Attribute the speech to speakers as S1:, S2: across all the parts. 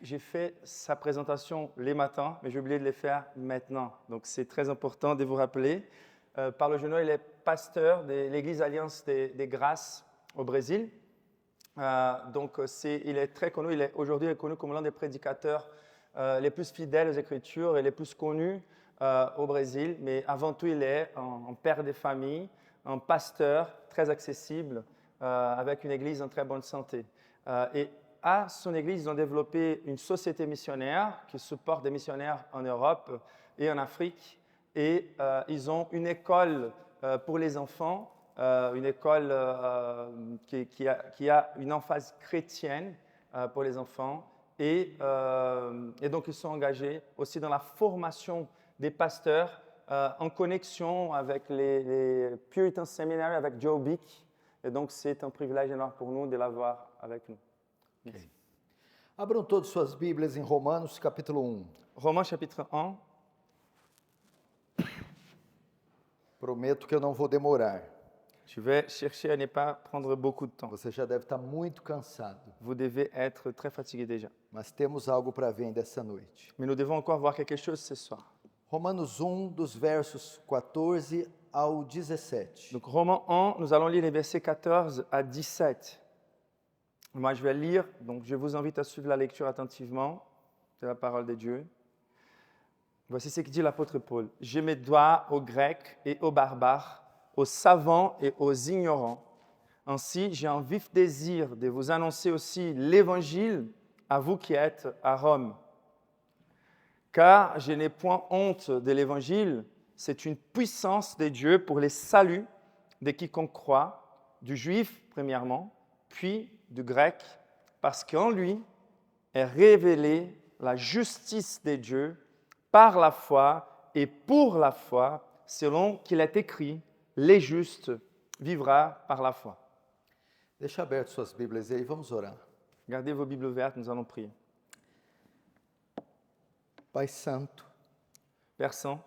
S1: J'ai fait sa présentation les matins, mais j'ai oublié de les faire maintenant. Donc, c'est très important de vous rappeler. Paulo Júnior, il est pasteur de l'Église Alliance des Grâces au Brésil. Il est très connu. Aujourd'hui, il est connu comme l'un des prédicateurs les plus fidèles aux Écritures et les plus connus au Brésil. Mais avant tout, il est un père de famille, un pasteur très accessible, avec une église en très bonne santé. Et à son église, ils ont développé une société missionnaire qui supporte des missionnaires en Europe et en Afrique. Et ils ont une école pour les enfants, une école qui a une emphase chrétienne pour les enfants. Et donc, ils sont engagés aussi dans la formation des pasteurs en connexion avec les Puritan Seminary, avec Joe Bick. Et donc, c'est un privilège énorme pour nous de l'avoir avec nous.
S2: Okay. Abram todas suas Bíblias em Romanos, capítulo 1.
S1: Romains, chapitre 1.
S2: Prometo que eu não vou demorar.
S1: Je vais chercher à ne pas prendre beaucoup de temps.
S2: Você já deve estar muito cansado.
S1: Vous devez être très fatigué déjà.
S2: Mas temos algo para ver dessa noite.
S1: Mais nous devons encore voir quelque chose ce soir.
S2: Romanos 1, dos versos 14 ao 17.
S1: Donc, Romains 1, nous allons lire les versets 14 à 17. Moi, je vais lire, donc je vous invite à suivre la lecture attentivement de la parole de Dieu. Voici ce que dit l'apôtre Paul. « Je me dois aux Grecs et aux barbares, aux savants et aux ignorants. Ainsi, j'ai un vif désir de vous annoncer aussi l'Évangile à vous qui êtes à Rome. Car je n'ai point honte de l'Évangile, c'est une puissance de Dieu pour les saluts de quiconque croit, du juif premièrement, puis du grec, parce qu'en lui est révélée la justice de Dieu par la foi et pour la foi, selon qu'il est écrit, les justes vivra par la foi. »
S2: Deixa aberto suas Bíblias aí, vamos orar.
S1: Gardez vos Bibles ouvertes, nous allons prier.
S2: Pai Santo,
S1: Père Saint,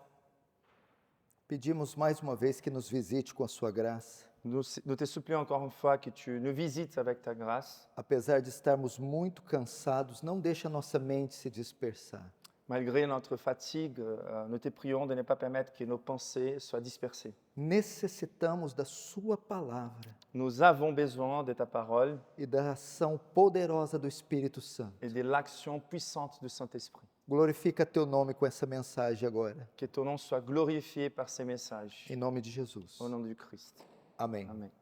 S2: pedimos mais uma vez que nos visite com a sua graça.
S1: nous te supplions encore une fois que tu nous visites avec ta grâce.
S2: Apesar de estarmos muito cansados, não deixe a nossa mente se dispersar.
S1: Malgré notre fatigue, nous te prions de ne pas permettre que nos pensées soient dispersées.
S2: Necessitamos da sua palavra
S1: Nous avons besoin de ta parole
S2: e da ação poderosa do Espírito Santo.
S1: et de l'action puissante du Saint-Esprit.
S2: Glorifica teu nome com essa mensagem agora,
S1: Que ton nom soit glorifié par ces messages.
S2: em nome de Jesus.
S1: Au nom du Christ.
S2: Amém.
S1: Amen.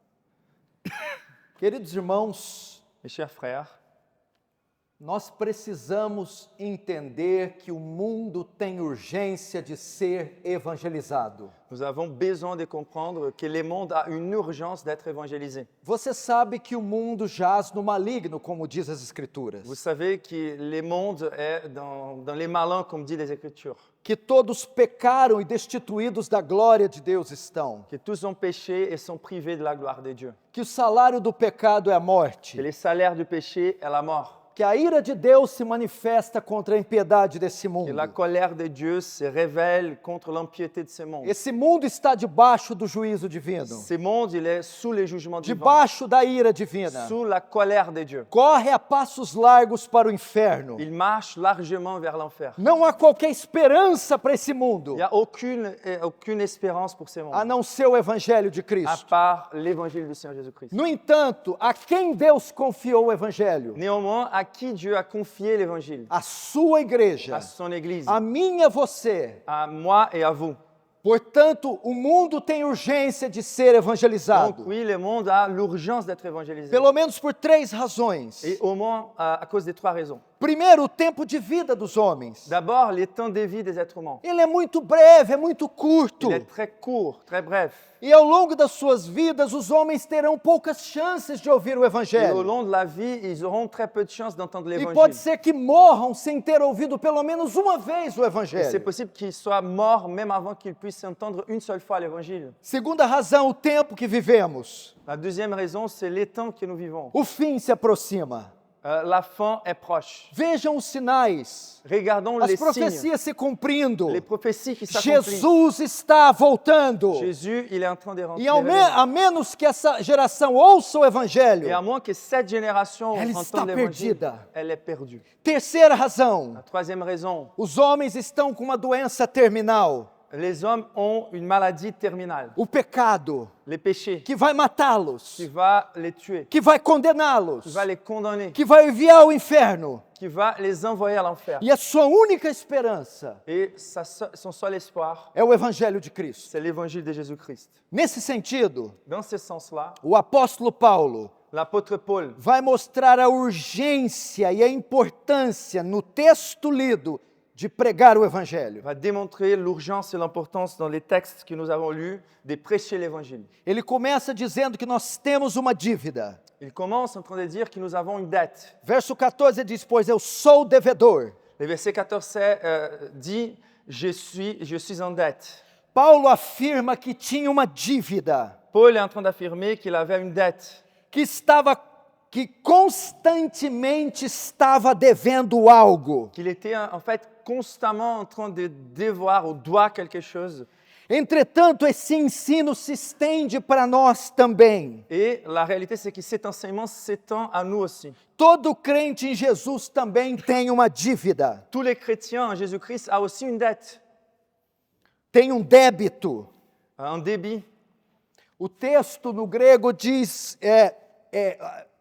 S2: Queridos irmãos,
S1: Mes chers frères,
S2: nós precisamos entender que o mundo tem urgência de ser evangelizado.
S1: nous avons besoin de comprendre que le monde a une urgence d'être évangélisé.
S2: Você sabe que o mundo jaz no maligno, como diz as Escrituras.
S1: Vous savez que le monde est dans les malins, comme dit les Écritures.
S2: Que todos pecaram e destituídos da glória de Deus estão.
S1: Que tous ont péché et sont privés de la gloire de Dieu.
S2: Que o salário do pecado é a morte.
S1: Que le salaire du péché est la mort.
S2: Que a ira de Deus se manifesta contra a impiedade desse mundo.
S1: Que la colère de Dieu se révèle contre l'impiété de ce monde.
S2: Esse mundo está debaixo do juízo divino.
S1: Ce monde, il est sous les jugements divins.
S2: Debaixo da ira divina.
S1: Sous la colère de Dieu.
S2: Corre a passos largos para o inferno.
S1: Il marche largement vers l'enfer.
S2: Não há qualquer esperança para esse mundo,
S1: Il n'y a aucune espérance pour ce monde,
S2: a não ser o evangelho de
S1: à
S2: Cristo.
S1: part l'évangile du Seigneur Jésus-Christ.
S2: No entanto, a quem Deus confiou o evangelho?
S1: Néanmoins, à qui Dieu a confié l'évangile?
S2: A sua igreja,
S1: À son Église,
S2: a minha, você.
S1: à moi et à vous.
S2: Portanto, o mundo tem urgência de ser
S1: Donc
S2: evangelizado.
S1: oui, le monde a l'urgence d'être évangélisé.
S2: Pelo menos por 3 razões.
S1: Et au moins à cause de 3 raisons.
S2: Primeiro, o tempo de vida dos homens.
S1: D'abord, les temps de vie des êtres humains.
S2: Ele é muito breve, é muito curto.
S1: Il est très court, très bref.
S2: E ao longo das suas vidas, os homens terão poucas chances de ouvir o
S1: Et au
S2: evangelho.
S1: long de la vie, ils auront très peu de chances d'entendre
S2: E
S1: l'évangile.
S2: pode ser que morram sem ter ouvido pelo menos uma vez o
S1: Et c'est
S2: evangelho.
S1: possible qu'ils soient morts même avant qu'ils puissent entendre une seule fois l'évangile.
S2: Segunda razão, o tempo que vivemos.
S1: La deuxième raison, c'est les temps que nous vivons.
S2: O fim se aproxima.
S1: La fin est proche.
S2: Vejam os sinais,
S1: Regardons
S2: as
S1: les signes,
S2: profecias se cumprindo.
S1: les prophéties qui s'accomplissent.
S2: Jesus está voltando.
S1: Jésus, il est en train de rentrer.
S2: E a menos que essa geração ouça o Evangelho,
S1: Et à moins que cette génération
S2: Elle está
S1: entende l'évangile,
S2: perdida.
S1: elle est perdue.
S2: terceira razão,
S1: La troisième raison,
S2: os homens estão com uma doença terminal,
S1: les hommes ont une maladie terminale,
S2: o pecado,
S1: les péchés,
S2: que vai matá-los,
S1: qui va les tuer,
S2: que vai condená-los,
S1: qui va les condamner,
S2: que vai enviar ao inferno.
S1: qui va les envoyer à l'enfer.
S2: E a sua única esperança
S1: Et son seul espoir,
S2: é o Evangelho de Cristo.
S1: c'est l'évangile de Jésus-Christ.
S2: Nesse sentido,
S1: Dans ce sens-là,
S2: o apóstolo Paulo
S1: l'apôtre Paul
S2: vai mostrar a urgência e a importância no texto lido de pregar o Evangelho.
S1: va démontrer l'urgence et l'importance dans les textes que nous avons lus de prêcher l'évangile.
S2: Ele começa dizendo que nós temos uma dívida.
S1: Il commence en train de dire que nous avons une dette.
S2: Verso 14 diz: pois eu sou devedor.
S1: Le verset 14 dit je suis en dette.
S2: Paulo afirma que tinha uma dívida,
S1: Paul est en train d'affirmer qu'il avait une dette,
S2: que constantemente estava devendo algo.
S1: qu'il était en fait constamment en train de devoir ou doit quelque chose.
S2: Entretanto, esse ensino se estende para nós também.
S1: Et la réalité, c'est que cet enseignement s'étend à nous aussi.
S2: Todo crente em Jesus também tem uma dívida,
S1: Tous les chrétiens en Jésus-Christ ont aussi une dette,
S2: tem um débito.
S1: un débit.
S2: O texto no grego diz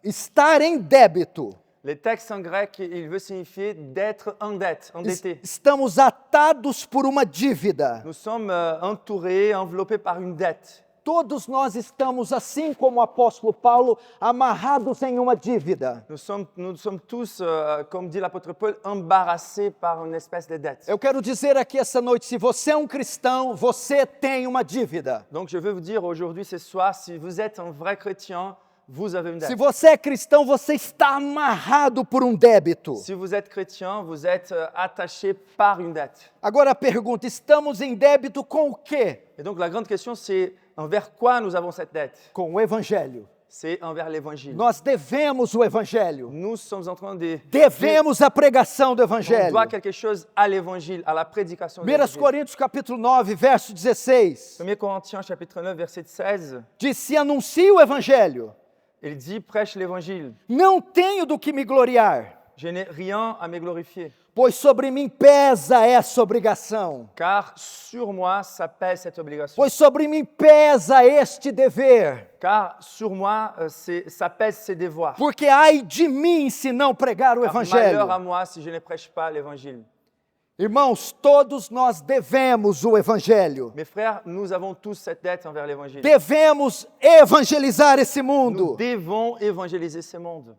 S2: estar em débito.
S1: Les textes en grec, il veut signifier d'être en dette, endetté.
S2: Estamos atados por uma dívida.
S1: Nous sommes entourés, enveloppés par une dette.
S2: Todos nós estamos, assim como o apóstolo Paulo, amarrados em uma dívida.
S1: Nous sommes tous, comme dit l'apôtre Paul, embarrassés par une espèce de dette.
S2: Eu quero dizer aqui essa noite, se você é um cristão, você tem uma dívida.
S1: Donc je veux vous dire aujourd'hui, ce soir, si vous êtes un vrai chrétien, vous avez une
S2: Se
S1: dette.
S2: você é cristão, você está amarrado por um débito.
S1: Si vous êtes chrétien, vous êtes attaché par une dette.
S2: Agora a pergunta, estamos em débito com o quê?
S1: Et donc la grande question, c'est envers quoi nous avons cette dette?
S2: Com o Evangelho.
S1: C'est envers l'évangile.
S2: Nós devemos o Evangelho.
S1: Nous sommes en train de...
S2: Devemos a pregação do
S1: On
S2: Evangelho.
S1: doit quelque chose à l'évangile, à la prédication de
S2: 1
S1: l'évangile.
S2: Coríntios capítulo 9, verso 16.
S1: 1 Corinthiens chapitre 9, verset 16,
S2: Diz, se anuncio o Evangelho,
S1: il dit, prêche l'évangile.
S2: não tenho do que me gloriar,
S1: Je n'ai rien à me glorifier,
S2: pois sobre mim pesa essa obrigação.
S1: car sur moi, ça pèse cette obligation.
S2: Pois sobre mim pesa este dever.
S1: Car sur moi, ça pèse ces devoirs.
S2: Porque ai de mim se não pregar o
S1: Car
S2: Evangelho.
S1: malheur à moi si je ne prêche pas l'évangile.
S2: Irmãos, todos nós devemos o Evangelho.
S1: Mes frères, nous avons tous cette dette envers l'évangile.
S2: Devemos evangelizar esse
S1: Nous
S2: mundo.
S1: devons évangéliser ce monde.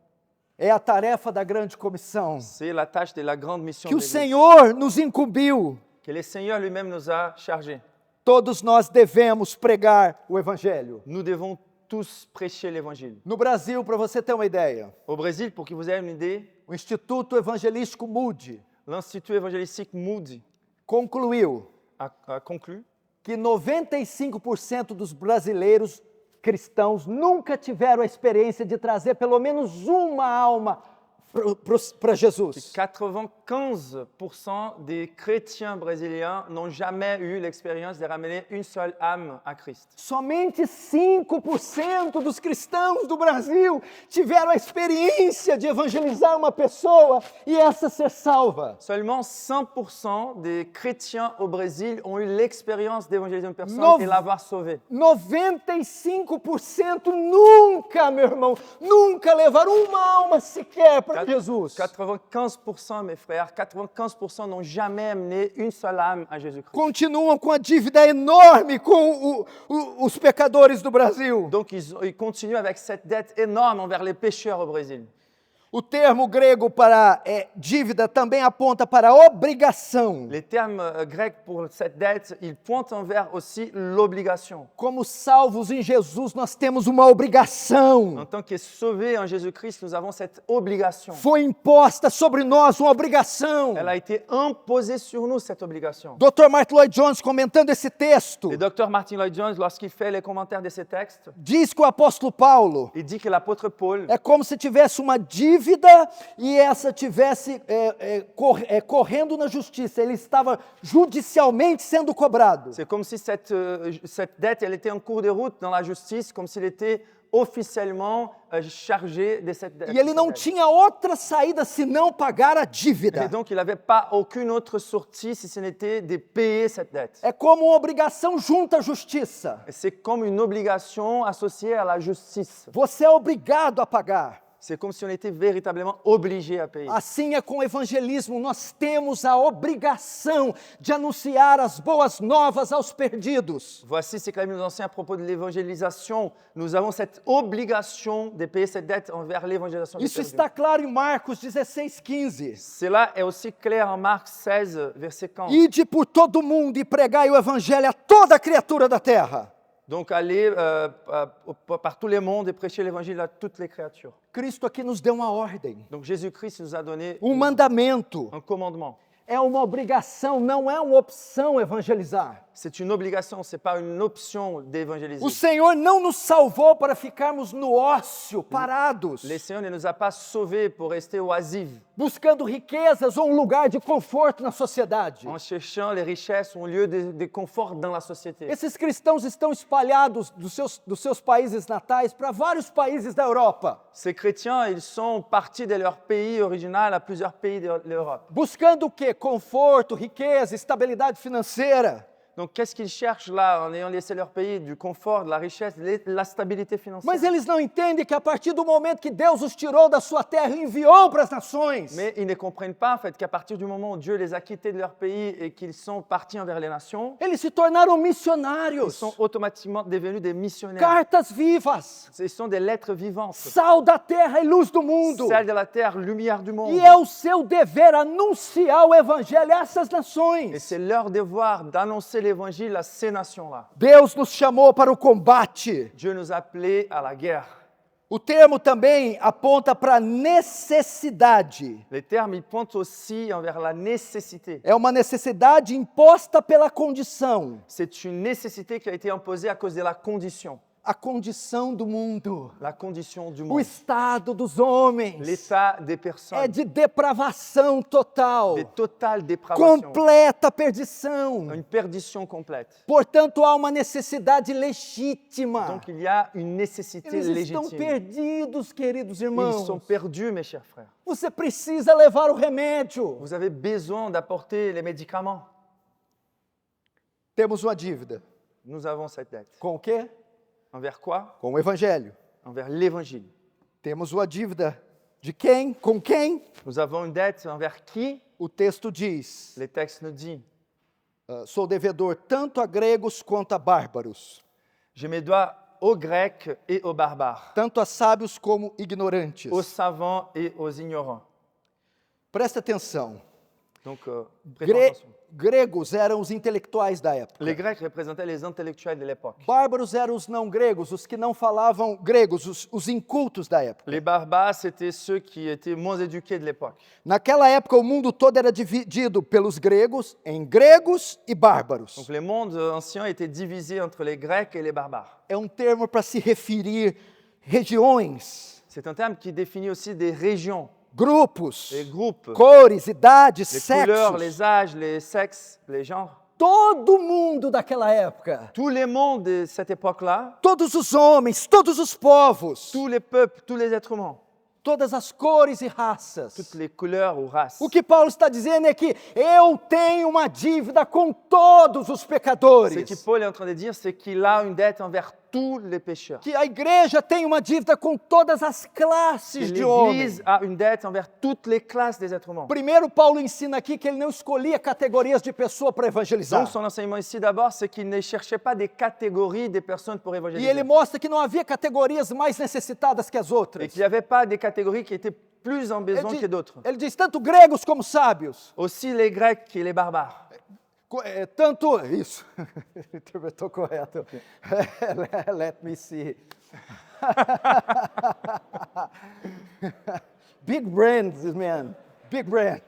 S2: É a tarefa da grande comissão
S1: C'est la tâche de la grande mission
S2: que
S1: de
S2: o
S1: l'Église,
S2: Senhor nos incumbiu.
S1: que le Seigneur lui-même nous a chargés.
S2: Todos nós devemos pregar o Evangelho.
S1: Nous devons tous prêcher l'évangile.
S2: No Brasil, para você ter uma ideia,
S1: Au Brésil, pour que vous ayez une idée,
S2: o Instituto Evangelístico Moody
S1: l'Institut évangélistique Moody
S2: concluiu
S1: a conclu
S2: que 95% dos brasileiros cristãos nunca tiveram a experiência de trazer pelo menos uma alma para Jesus.
S1: 95% des chrétiens brésiliens n'ont jamais eu l'expérience de ramener une seule âme à Christ.
S2: Somente 5% dos cristãos do Brasil tiveram a experiência de evangelizar uma pessoa e essa ser salva.
S1: Seulement 100% des chrétiens au Brésil ont eu l'expérience d'évangéliser une personne
S2: Nove-
S1: et l'avoir sauvée.
S2: 95% nunca, meu irmão, nunca levaram uma alma sequer para Jesus.
S1: 95%, mes frères, 95% n'ont jamais amené une seule âme à Jésus-Christ.
S2: Continuam com a dívida enorme com os pecadores do Brasil.
S1: Donc ils continuent avec cette dette énorme envers les pécheurs au Brésil.
S2: O termo grego para dívida também aponta para a obrigação.
S1: Les termes grecs pour cette dette, ils pointent envers aussi l'obligation.
S2: Como salvos em Jesus, nós temos uma obrigação.
S1: En tant que sauvés en Jésus-Christ, nous avons cette obligation.
S2: Foi imposta sobre nós uma obrigação.
S1: Elle a été imposée sur nous, cette obligation.
S2: Dr. Martin Lloyd Jones, comentando esse texto,
S1: Le docteur Martin Lloyd-Jones, lorsqu'il fait les commentaires de ces textes,
S2: diz que o apóstolo Paulo
S1: il dit que l'apôtre Paul,
S2: é como se tivesse uma dívida dívida e essa tivesse correndo na justiça, ele estava judicialmente sendo cobrado.
S1: C'est comme si cette dette, elle était en cours de route dans la justice, comme s'il était officiellement chargé de cette dette.
S2: E ele não tinha outra saída senão pagar a
S1: Et
S2: dívida.
S1: donc, il n'avait pas aucune autre sortie si ce n'était de payer cette dette.
S2: É como uma obrigação junto à justiça.
S1: Et c'est comme une obligation associée à la justice.
S2: Você é obrigado a pagar.
S1: C'est comme si on était véritablement obligé à payer.
S2: Assim é com o evangelismo, nós temos a obrigação de anunciar as boas novas aos perdidos.
S1: Voici ce que la Bible nous enseigne à propos de l'évangélisation. Nous avons cette obligation de payer cette dette envers l'évangélisation. des
S2: Isso
S1: perdus.
S2: está claro em Marcos 16:15.
S1: Cela est aussi clair en Marc 16, verset 15.
S2: Ide por todo mundo e pregai o evangelho a toda criatura da terra.
S1: Donc, allez par tous les mondes et prêcher l'évangile à toutes les créatures.
S2: Cristo aqui nos deu uma ordem,
S1: Donc, Jésus-Christ nous a donné
S2: mandamento.
S1: un commandement.
S2: É uma obrigação, não é uma opção evangelizar.
S1: C'est une obligation, ce n'est pas une option d'évangéliser.
S2: O Senhor não nos salvou para ficarmos no ócio, parados,
S1: Le Seigneur ne nous a pas sauvés pour rester oisifs,
S2: buscando riquezas ou um lugar de conforto na sociedade.
S1: en cherchant les richesses ou un lieu de confort dans la société.
S2: Esses cristãos estão espalhados dos seus países natais para vários países da Europa,
S1: Ces chrétiens, ils sont partis de leur pays original à plusieurs pays de l'Europe.
S2: buscando o quê? Conforto, riqueza, estabilidade financeira.
S1: Donc, qu'est-ce qu'ils cherchent là, en ayant laissé leur pays? Du confort, de la richesse, de la stabilité financière.
S2: Mas eles não entendem que a partir do momento que Deus os tirou da sua terra e enviou para as nações,
S1: Mais ils ne comprennent pas, en fait, qu'à partir du moment où Dieu les a quittés de leur pays et qu'ils sont partis envers les nations,
S2: eles se tornaram
S1: ils
S2: missionários,
S1: sont automatiquement devenus des missionnaires.
S2: cartas vivas,
S1: Ce sont des lettres vivantes.
S2: sal da terra e luz do mundo.
S1: Sel de la terre, lumière du monde.
S2: E é o seu dever anunciar o evangelho a essas
S1: Et
S2: nações.
S1: c'est leur devoir d'annoncer l'évangile à ces nations-là.
S2: Deus nos chamou para o combate.
S1: Dieu nous a appelés à la guerre.
S2: O termo também aponta para necessidade.
S1: Les termes, ils pointent aussi envers la nécessité.
S2: É uma necessidade imposta pela condição.
S1: C'est une nécessité qui a été imposée à cause de la condition.
S2: A condição do mundo.
S1: La condition du
S2: O
S1: monde.
S2: estado dos homens.
S1: L'état des personnes.
S2: É de depravação total.
S1: De totale dépravation.
S2: Completa perdição.
S1: Une perdition complète.
S2: Portanto, há uma necessidade legítima.
S1: Donc il y a une nécessité
S2: Eles estão
S1: légitime.
S2: perdidos, queridos
S1: Ils
S2: irmãos.
S1: sont perdus, mes chers frères.
S2: Você precisa levar o remédio.
S1: Vous avez besoin d'apporter les médicaments.
S2: Temos uma dívida.
S1: Nous avons cette dette.
S2: Com o quê?
S1: Envers quoi?
S2: Com o evangelho.
S1: Envers l'évangile.
S2: Temos uma dívida de quem? Com quem?
S1: Nous avons une dette envers qui?
S2: O texto diz:
S1: Les textes nous disent,
S2: sou devedor tanto a gregos quanto a bárbaros,
S1: je me dois aux Grecs et aux barbares,
S2: tanto a sábios como ignorantes.
S1: aux savants et aux ignorants.
S2: Presta atenção.
S1: Donc, prêtons attention.
S2: Gregos eram os intelectuais da época.
S1: Les Grecs représentaient les intellectuels de l'époque.
S2: Bárbaros eram os não gregos, os que não falavam gregos, os incultos da época.
S1: Les barbares, c'était ceux qui étaient moins éduqués de l'époque.
S2: Naquela época, o mundo todo era dividido pelos gregos em gregos e bárbaros.
S1: Donc, le monde ancien était divisé entre les Grecs et les barbares.
S2: É um termo para se referir regiões,
S1: C'est un terme qui définit aussi des régions,
S2: grupos,
S1: les groupes,
S2: cores, idades,
S1: les couleurs,
S2: sexos.
S1: les âges, les sexes, les genres.
S2: Todo mundo daquela época,
S1: Tous les mondes de cette époque-là,
S2: todos os homens, todos os povos,
S1: tous les peuples, tous les êtres humains,
S2: todas as cores e raças.
S1: toutes les couleurs ou races.
S2: O que Paulo está dizendo é que eu tenho uma dívida com todos os
S1: Ce
S2: pecadores.
S1: que Paul est en train de dire, c'est qu'il a une dette envers tous les pécheurs.
S2: Que a igreja tem uma dívida com todas as classes de homens.
S1: L'Église a une dette envers toutes les classes des êtres humains.
S2: Primeiro, Paulo ensina aqui que ele não escolhia categorias de pessoa para evangelizar.
S1: Donc son enseignement ici d'abord, c'est qu'il ne cherchait pas des catégories des personnes pour
S2: E
S1: évangéliser.
S2: ele mostra que não havia categorias mais necessitadas que as
S1: Et
S2: outras.
S1: qu'il n'y avait pas des catégories qui étaient plus en besoin que d'autres.
S2: Ele diz tanto gregos como sábios.
S1: Aussi les Grecs que les barbares.
S2: Tanto isso. Interpretou correto. Let me see. Big brain, this man. Big brain.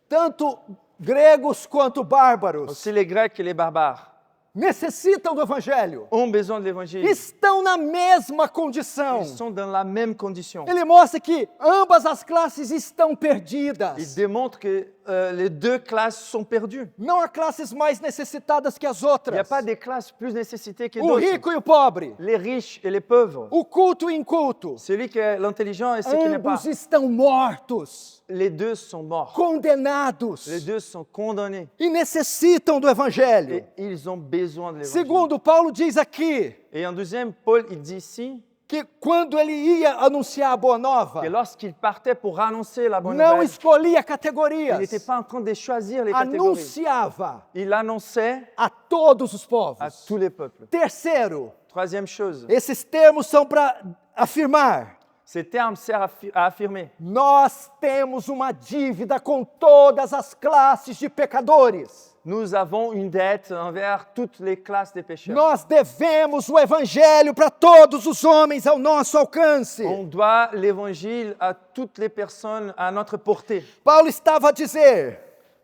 S2: Tanto gregos quanto bárbaros.
S1: Aussi les Grecs que les barbares.
S2: necessitam do Evangelho.
S1: ont besoin de l'évangile.
S2: Estão na mesma condição.
S1: Ils sont dans la même condition.
S2: Ele mostra que ambas as classes estão
S1: Il
S2: perdidas.
S1: démontre que les deux classes sont perdues.
S2: Não há classes mais necessitadas que as
S1: Il n'y a
S2: outras.
S1: pas des classes plus nécessitées que
S2: O
S1: d'autres.
S2: rico e o pobre,
S1: Les riches et les pauvres.
S2: o culto e o inculto,
S1: Celui qui est l'intelligent et celui qui n'est pas.
S2: ambos estão mortos,
S1: Les deux sont morts.
S2: condenados
S1: Les deux sont condamnés.
S2: e necessitam do Evangelho.
S1: Et ils ont besoin de l'évangile.
S2: Segundo, Paulo diz aqui
S1: Et en deuxième, Paul, il dit ici
S2: que quando ele ia anunciar a boa nova,
S1: que lorsqu'il partait pour annoncer la bonne
S2: não
S1: nouvelle,
S2: escolhia
S1: il
S2: categorias,
S1: n'était pas en train de choisir les catégories.
S2: anunciava
S1: Il annonçait
S2: a todos os
S1: à
S2: povos.
S1: tous les peuples.
S2: Terceiro,
S1: Troisième chose,
S2: esses termos são para afirmar:
S1: ces termes servent à affirmer.
S2: nós temos uma dívida com todas as classes de pecadores.
S1: Nous avons une dette envers toutes les classes des pécheurs.
S2: Nós devemos o Evangelho para todos os homens ao nosso alcance.
S1: On doit l'évangile à toutes les personnes à notre portée.
S2: Paulo estava a dizer: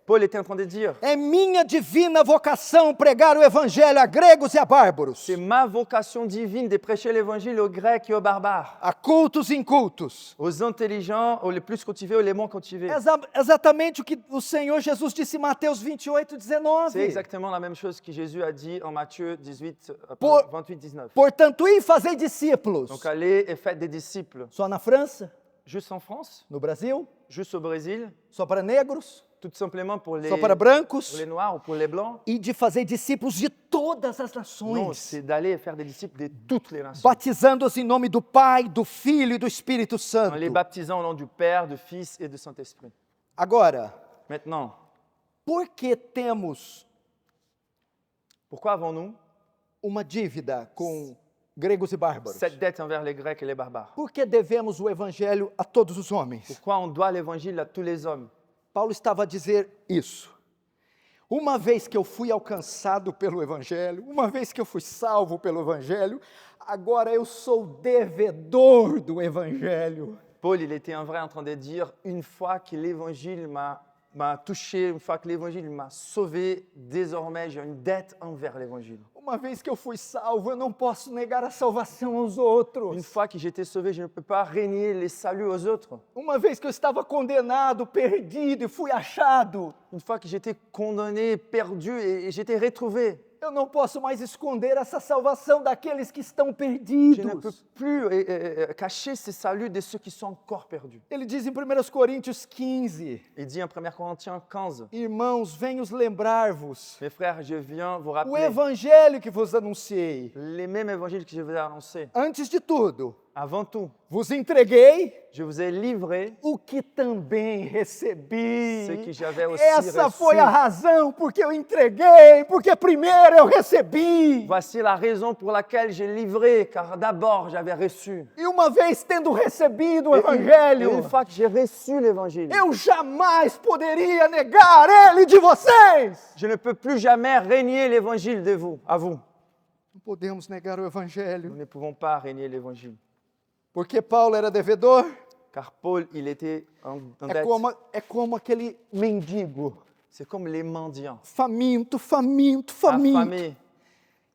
S1: Paul était en train de dire,
S2: é minha divina vocação pregar o Evangelho a gregos e a bárbaros,
S1: c'est ma vocation divine de prêcher l'évangile aux Grecs et aux barbares,
S2: a cultos e incultos.
S1: aux intelligents, aux les plus cultivés, aux les moins cultivés.
S2: Exatamente o que o Senhor Jesus disse em Mateus 28,
S1: C'est
S2: 19.
S1: exactement la même chose que Jésus a dit en Matthieu 18,
S2: Pour-
S1: 28, 19.
S2: Portanto, e fazei discípulos.
S1: Donc allez et faites des disciples.
S2: Só na França,
S1: Juste en France,
S2: no Brasil,
S1: juste au Brésil,
S2: só para negros,
S1: tout simplement pour les
S2: só para brancos,
S1: noirs ou pour les blancs.
S2: e de fazer discípulos de todas as
S1: Non,
S2: nações,
S1: c'est d'aller faire des disciples de toutes les nations.
S2: batizando-os em nome do Pai, do Filho e do Espírito
S1: En
S2: Santo.
S1: les baptisant au nom du Père, du Fils et du Saint-Esprit.
S2: Agora,
S1: Maintenant,
S2: por que temos
S1: pourquoi avons-nous
S2: uma dívida com gregos e bárbaros?
S1: cette dette envers les Grecs et les barbares?
S2: Por que devemos o Evangelho a todos os homens?
S1: Pourquoi on doit l'évangile à tous les hommes?
S2: Paulo estava a dizer isso. Uma vez que eu fui alcançado pelo Evangelho, uma vez que eu fui salvo pelo Evangelho, agora eu sou devedor do Evangelho.
S1: Paul, il était en vrai en train de dire, une fois que l'évangile m'a touché, une fois que l'évangile m'a sauvé, désormais j'ai une dette envers l'évangile.
S2: Uma vez que eu fui salvo, eu não posso negar a salvação aos
S1: Une
S2: outros.
S1: fois que j'ai été sauvé, je ne peux pas régner les saluts aux autres.
S2: Uma vez que eu estava condenado, perdido e fui achado,
S1: Une fois que j'étais condamné, perdu et j'étais retrouvé,
S2: eu não posso mais esconder essa salvação daqueles que estão
S1: je ne peux
S2: perdidos.
S1: plus cacher ces saluts de ceux qui sont encore perdus.
S2: Ele diz em 1 Coríntios 15,
S1: Il dit en 1 Corinthiens 15,
S2: irmãos, venho lembrar-vos
S1: mes frères, je viens vous
S2: o
S1: rappeler
S2: evangelho que vos anunciei.
S1: les mêmes évangiles que je vous ai annoncés.
S2: Antes de tudo,
S1: Avant tout,
S2: vos entreguei
S1: je vous ai livré
S2: o que também recebi.
S1: ce que j'avais aussi
S2: Essa
S1: reçu.
S2: foi a razão porque eu entreguei, porque primeiro eu recebi.
S1: Voici la raison pour laquelle j'ai livré, car d'abord j'avais reçu.
S2: E uma vez tendo recebido o
S1: Et
S2: evangelho,
S1: une fois que j'ai reçu l'évangile,
S2: eu jamais poderia negar ele de vocês.
S1: je ne peux plus jamais régner l'évangile de vous, à vous.
S2: Não podemos negar o
S1: Nous
S2: evangelho,
S1: ne pouvons pas régner l'évangile.
S2: porque Paulo era devedor.
S1: Car Paul, il était en dette.
S2: É como aquele mendigo,
S1: C'est comme les mendiants,
S2: faminto, faminto, faminto,
S1: affamés,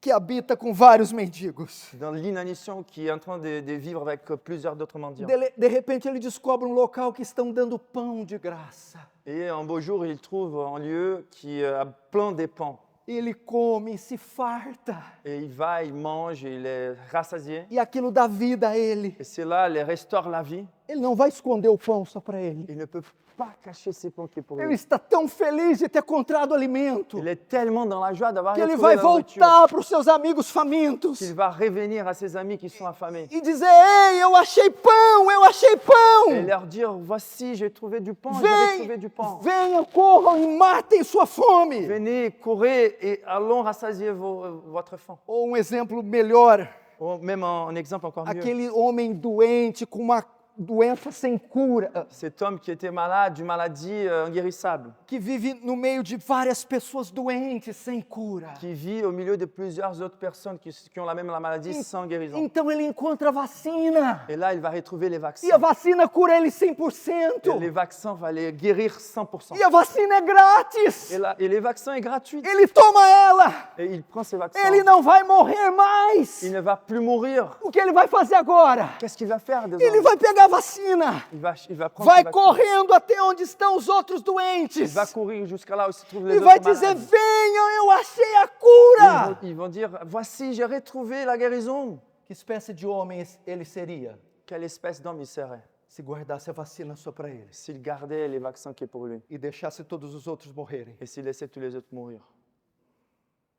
S2: que habita com vários mendigos.
S1: dans l'inanition, qui est en train de vivre avec plusieurs d'autres mendiants.
S2: De repente ele descobre um local que estão dando pão de graça.
S1: Et un beau jour, il trouve un lieu qui a plein de pains.
S2: Ele come e se farta.
S1: Et il va, il mange, il est rassasié.
S2: E aquilo dá vida a ele.
S1: Et cela les restaure la vie.
S2: Ele não vai esconder o pão só para ele.
S1: Il ne peut pas cacher ses pains qui est pour
S2: Ele
S1: lui.
S2: está tão feliz de ter encontrado alimento
S1: Il est tellement dans la joie d'avoir
S2: que ele
S1: retrouvé
S2: vai
S1: la nourriture
S2: voltar para os seus amigos famintos
S1: qu'il va revenir à ses amis qui sont affamés
S2: e dizer: ei, eu achei pão, eu achei
S1: et
S2: pão.
S1: leur dire, voici, j'ai trouvé du pain, j'ai trouvé du pain.
S2: Venham, corram e matem sua fome.
S1: Venez, courez et allons rassasier votre faim.
S2: Ou um exemplo melhor,
S1: Ou même un exemple encore mieux.
S2: aquele homem doente com uma doença sem cura,
S1: Cet homme qui était malade d'une maladie inguérissable,
S2: que vive no meio de várias pessoas doentes sem cura.
S1: qui vit au milieu de plusieurs autres personnes qui ont la même maladie sans guérison.
S2: Então ele encontra a vacina.
S1: Et là, il va retrouver les vaccins.
S2: E a vacina cura ele
S1: Et
S2: 100%.
S1: les vaccins vont les guérir 100%.
S2: E a vacina é grátis.
S1: Et les vaccins est gratuit.
S2: Ele toma ela.
S1: Et il prend ces vaccins.
S2: Ele não vai morrer mais.
S1: Il ne va plus mourir.
S2: O que ele vai fazer agora?
S1: Qu'est-ce qu'il va faire désormais?
S2: Ele vai pegar a vacina.
S1: Il va prendre
S2: Vai
S1: ces vaccins.
S2: correndo até onde estão os outros
S1: Il
S2: doentes.
S1: va courir jusqu'à là où se trouvent les
S2: E vai
S1: autres
S2: dizer:
S1: malades.
S2: venham, eu achei a cura.
S1: Ils vont dire, voici, j'ai retrouvé la guérison.
S2: Que espécie de homem ele seria
S1: Quelle espèce d'homme il serait
S2: se guardasse a vacina só para ele
S1: s'il gardait les vaccins qui est pour lui
S2: e deixasse todos os outros morrerem?
S1: et s'il laissait tous les autres mourir?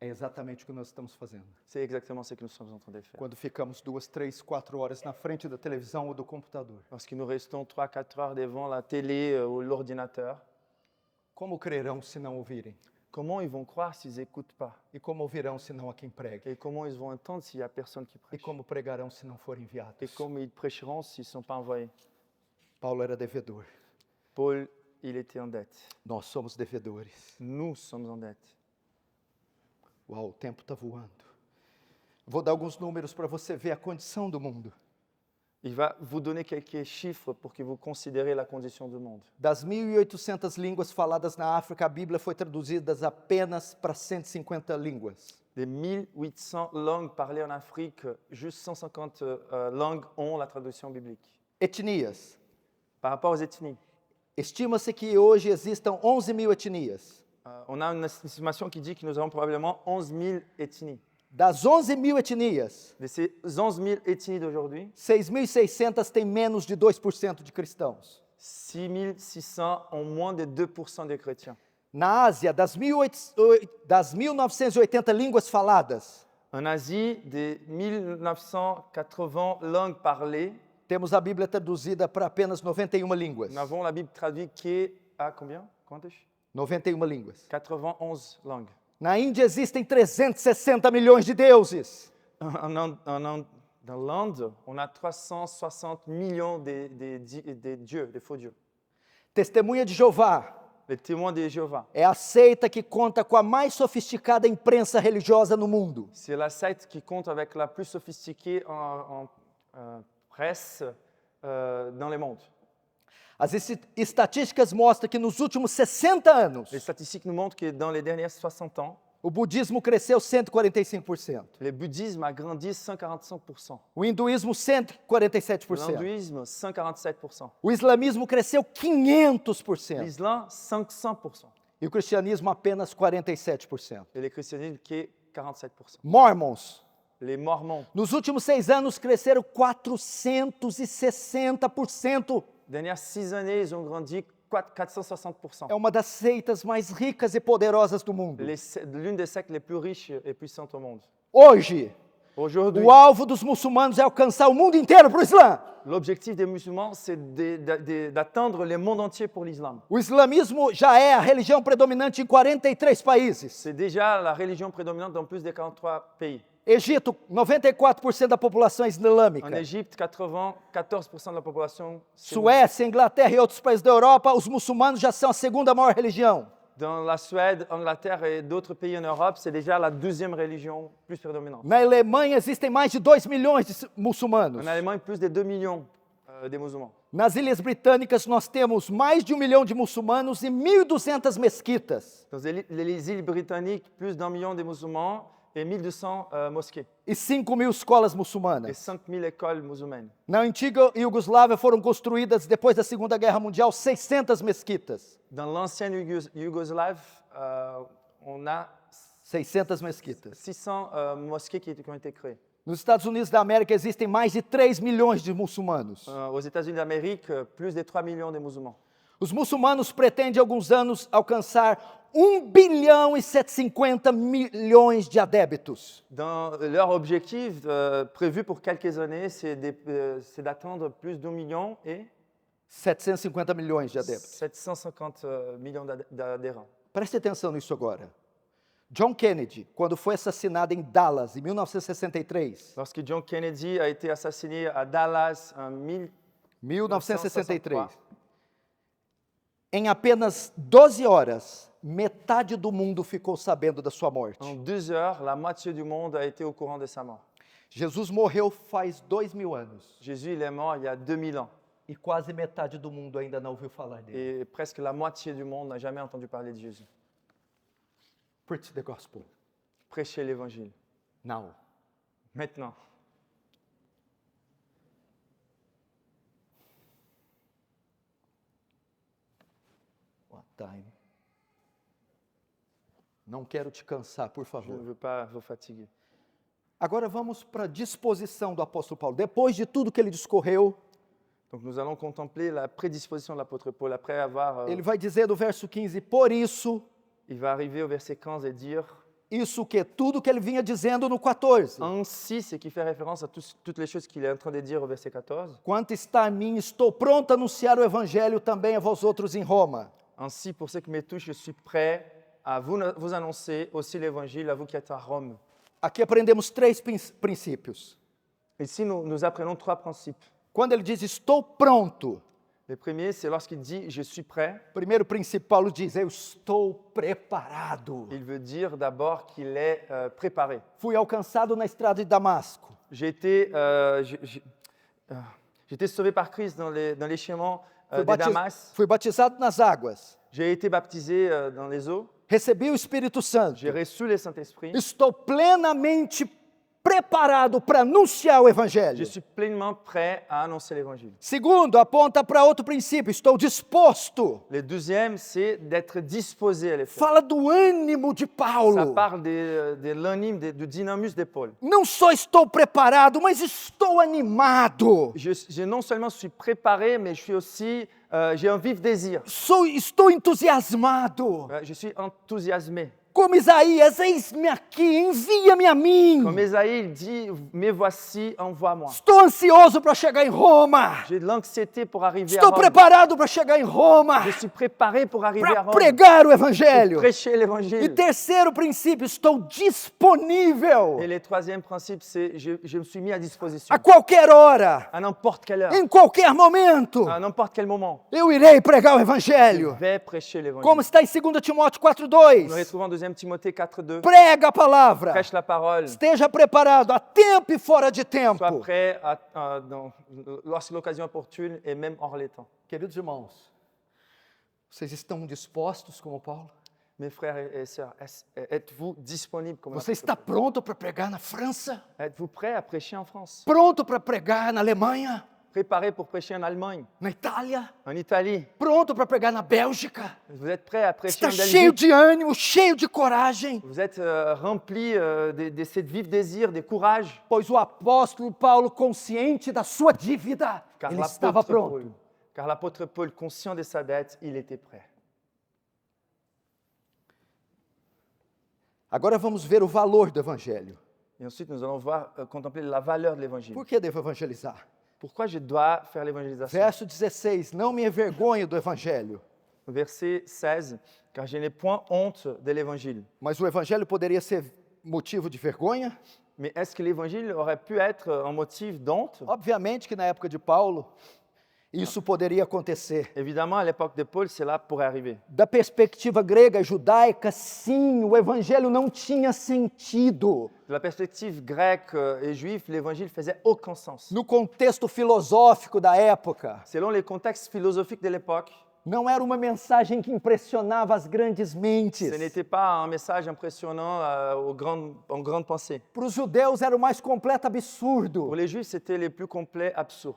S2: É exatamente o que nós estamos fazendo.
S1: C'est exactement ce que nous sommes en train de faire.
S2: Quando ficamos 2, 3, 4 horas na frente da televisão ou do computador.
S1: Lorsque nous restons 3-4 heures devant la télé ou l'ordinateur,
S2: Como crerão se não ouvirem?
S1: comment ils vont croire s'ils n'écoutent pas?
S2: E como ouvirão se não há quem pregue?
S1: Et comment ils vont entendre s'il n'y a personne qui
S2: E
S1: prêche?
S2: como pregarão se não forem enviados?
S1: Et comment ils prêcheront s'ils ne sont pas envoyés?
S2: Paulo era devedor.
S1: Paul, il était en dette.
S2: Nós somos devedores.
S1: Nous sommes en dette.
S2: Uau, o tempo está voando. Vou dar alguns números para você ver a condição do mundo.
S1: Il va vous donner quelques chiffres pour que vous considérez la condition du monde.
S2: Das 1.800 línguas faladas na África, a Bíblia foi traduzida apenas para 150 línguas.
S1: Des 1800 langues parlées en Afrique, juste 150 langues ont la traduction biblique.
S2: Etnias.
S1: Par rapport aux ethnies,
S2: Estima-se que hoje existam 11.000 etnias.
S1: on a une estimation qui dit que nous avons probablement 11 000 ethnies.
S2: Das 11.000 etnias,
S1: De ces 11 000 ethnies d'aujourd'hui,
S2: 6.600 têm menos de 2% de cristãos.
S1: 6600 ont moins de 2% des chrétiens.
S2: Na Ásia, das 1.980 línguas faladas,
S1: En Asie, des 1980 langues parlées,
S2: temos a Bíblia traduzida para apenas 91 línguas.
S1: nous avons la Bible traduite qui est à combien? Quantas?
S2: 91 línguas.
S1: 91 langues.
S2: Na Índia existem 360 milhões de deuses.
S1: Dans l'Inde, on a 360 millions de dieux, de faux dieux.
S2: Testemunha de Jeová
S1: Les témoins de Jéhovah,
S2: é a seita que conta com a mais sofisticada imprensa religiosa no mundo.
S1: c'est la secte qui compte avec la plus sophistiquée en presse dans le monde.
S2: As estatísticas mostram que nos últimos 60 anos,
S1: Les statistiques nous montrent que dans les derniers 60 ans,
S2: o budismo cresceu 145%,
S1: le bouddhisme a grandi 145%,
S2: o hinduísmo 147%,
S1: l'hindouisme 147%,
S2: o islamismo cresceu 500%
S1: l'islam 500%
S2: e o cristianismo apenas 47%.
S1: et le christianisme qui est 47%.
S2: Mormons,
S1: Les mormons,
S2: nos últimos 6 anos cresceram 460%.
S1: dernières 6 années, ils ont grandi 460%.
S2: É uma das seitas mais ricas e poderosas do mundo.
S1: L'une des sectes les plus riches et puissantes au monde.
S2: Hoje,
S1: Aujourd'hui,
S2: o alvo dos muçulmanos é alcançar o mundo inteiro para o Islã.
S1: l'objectif des musulmans, c'est d'atteindre le monde entier pour l'islam.
S2: O islamismo já é a religião predominante em 43 países.
S1: C'est déjà la religion prédominante dans plus de 43 pays.
S2: Egito, 94% da população é
S1: En
S2: islâmica.
S1: Égypte, 14% de la population. c'est
S2: Suécia, Inglaterra e outros países da Europa, os muçulmanos já são a segunda maior religião.
S1: Dans la Suède, Angleterre et d'autres pays en Europe, c'est déjà la deuxième religion plus prédominante.
S2: Na Alemanha existem mais de 2 milhões de muçulmanos.
S1: En Allemagne, plus de 2 millions de musulmans.
S2: Nas Ilhas Britânicas nós temos mais de 1 milhão de muçulmanos e 1.200 mesquitas
S1: Dans les îles britanniques, plus d'1 million de musulmans et 1200 mosquées
S2: e 5.000 escolas
S1: et
S2: muçulmanas.
S1: 5000 écoles musulmanes.
S2: Na antiga Iugoslávia foram construídas, depois da Segunda Guerra Mundial, 600 mesquitas.
S1: Dans l'ancienne Yougoslave, on a
S2: 600 mesquitas.
S1: 600 mosquées qui ont été créées.
S2: Nos Estados Unidos da América existem mais de 3 milhões de muçulmanos.
S1: Aux États-Unis d'Amérique, plus de 3 millions de musulmans.
S2: Os muçulmanos pretendem, há alguns anos, alcançar 1 bilhão e 750 milhões de adébitos.
S1: Dans leur objectif prévu pour quelques années, c'est d'atteindre plus d'1 million et
S2: 750 milhões de adeptos.
S1: 750 millions d'adhérents.
S2: Preste atenção nisso agora. John Kennedy, quando foi assassinado em Dallas, em 1963,
S1: Lorsque John Kennedy a été assassiné à Dallas en
S2: 1963. Em apenas 12 horas, metade do mundo ficou sabendo da sua morte.
S1: En 2 heures, la moitié du monde a été au courant de sa mort.
S2: Jesus morreu faz 2000 anos
S1: Jésus, il est mort il y a 2000 ans.
S2: e quase metade do mundo ainda não ouviu falar dele.
S1: Et presque la moitié du monde n'a jamais entendu parler de Jésus.
S2: Preach the gospel.
S1: Prêchez l'évangile.
S2: Now.
S1: Maintenant.
S2: What time? Não quero te cansar, por
S1: Je
S2: favor.
S1: ne veux pas vous fatiguer.
S2: Agora vamos para a disposição do apóstolo Paulo. Depois de tudo que ele discorreu,
S1: Donc nous allons contempler la prédisposition de l'apôtre Paul. Après avoir,
S2: ele vai dizer no verso 15, por isso,
S1: il va arriver au verset 15 et dire
S2: isso que tudo que ele vinha dizendo no 14.
S1: ainsi, c'est qui fait référence à toutes les choses qu'il est en train de dire au verset 14.
S2: Quanto está em mim, estou pronto a anunciar o evangelho também a vós outros em Roma.
S1: Ainsi, pour ce qui me touche, je suis prêt à vous annoncer aussi l'évangile à vous qui êtes à Rome.
S2: Aqui aprendemos 3 princípios.
S1: Ici, nous apprenons 3 principes.
S2: Quando ele diz estou pronto,
S1: Le premier, c'est lorsqu'il dit je suis prêt.
S2: primeiro princípio, Paulo diz, eu estou preparado.
S1: Il veut dire d'abord qu'il est préparé.
S2: Fui alcançado na estrada de Damasco.
S1: J'ai été sauvé par Christ dans les chemins de Damas.
S2: Fui batizado nas águas.
S1: J'ai été baptisé dans les eaux.
S2: Recebi o Espírito Santo.
S1: J'ai reçu le Saint-Esprit.
S2: Estou plenamente preparado para anunciar o
S1: Je
S2: evangelho.
S1: suis pleinement prêt à annoncer l'évangile.
S2: Segundo, aponta para outro princípio, estou disposto.
S1: Le deuxième, c'est d'être disposé à le faire.
S2: Fala do ânimo de
S1: Ça
S2: Paulo.
S1: parle de l'anime, du dynamus d'Paul.
S2: Não só estou preparado, mas estou animado.
S1: Je non seulement suis préparé, mais je suis aussi, j'ai un vif désir.
S2: Estou entusiasmado.
S1: Je suis enthousiasmé.
S2: Como Isaías, eis-me aqui, envia-me a mim.
S1: Comme Ésaïe, il dit, me voici, envoie-moi.
S2: Estou ansioso para chegar em Roma.
S1: J'ai de l'anxiété pour arriver à
S2: Estou
S1: Rome.
S2: preparado para chegar em Roma.
S1: Je suis préparé pour arriver
S2: Para
S1: à Rome.
S2: pregar o
S1: Pour
S2: evangelho.
S1: prêcher
S2: E
S1: l'évangile.
S2: terceiro princípio, estou disponível.
S1: Et le troisième principe, c'est je me suis mis à disposition.
S2: A qualquer hora,
S1: À n'importe quelle heure.
S2: em qualquer momento,
S1: À n'importe quel moment.
S2: eu irei pregar o
S1: Je
S2: evangelho.
S1: vais prêcher l'évangile.
S2: Como está em 2 Timóteo
S1: Nous
S2: 4:2.
S1: retrouvons en 2 Timothée 4:2.
S2: Prega a palavra.
S1: Prêche la parole.
S2: Esteja preparado a tempo e fora de tempo.
S1: Sois prêt lorsque l'occasion est opportune et même hors les temps.
S2: Queridos irmãos, vocês estão dispostos como Paulo?
S1: Mes frères et sœurs, êtes-vous disponibles comme
S2: Você está pronto para pregar na França?
S1: Êtes-vous prêt à prêcher en France?
S2: Pronto para pregar na Alemanha?
S1: Préparé pour prêcher en Allemagne,
S2: Na Itália?
S1: en Italie?
S2: Pronto para pregar na Bélgica?
S1: Vous êtes prêt à prêcher
S2: Está
S1: en
S2: cheio
S1: Belgique?
S2: de ânimo, cheio de coragem?
S1: Vous êtes rempli de cette vif désir, de courage?
S2: Pois o apóstolo Paulo, consciente da sua dívida,
S1: Car
S2: ele estava pronto.
S1: l'apôtre Paul, conscient de sa dette, il était prêt.
S2: Agora vamos ver o valor do evangelho.
S1: Et ensuite, nous allons contempler la valeur de l'évangile.
S2: Por que devo evangelizar?
S1: Pourquoi je dois faire l'évangélisation?
S2: Verso 16, não me envergonhe do evangelho.
S1: Verset 16, car je n'ai point honte de l'évangile.
S2: Mas o evangelho poderia ser motivo de vergonha?
S1: Mais est-ce que l'évangile aurait pu être un motif d'honte?
S2: Obviamente que na época de Paulo, isso poderia acontecer.
S1: Évidemment, à l'époque de Paul, cela pourrait arriver.
S2: Da perspectiva grega, judaica, sim, o evangelho não tinha sentido.
S1: De la perspective grecque et juive, l'évangile faisait aucun sens.
S2: No contexto filosófico da época,
S1: Selon les contextes philosophiques de l'époque,
S2: não era uma mensagem que impressionava as grandes mentes.
S1: ce n'était pas un message impressionnant en grande pensée.
S2: Para os judeus era o mais completo
S1: Pour
S2: absurdo.
S1: les juifs, c'était les plus complets absurdes.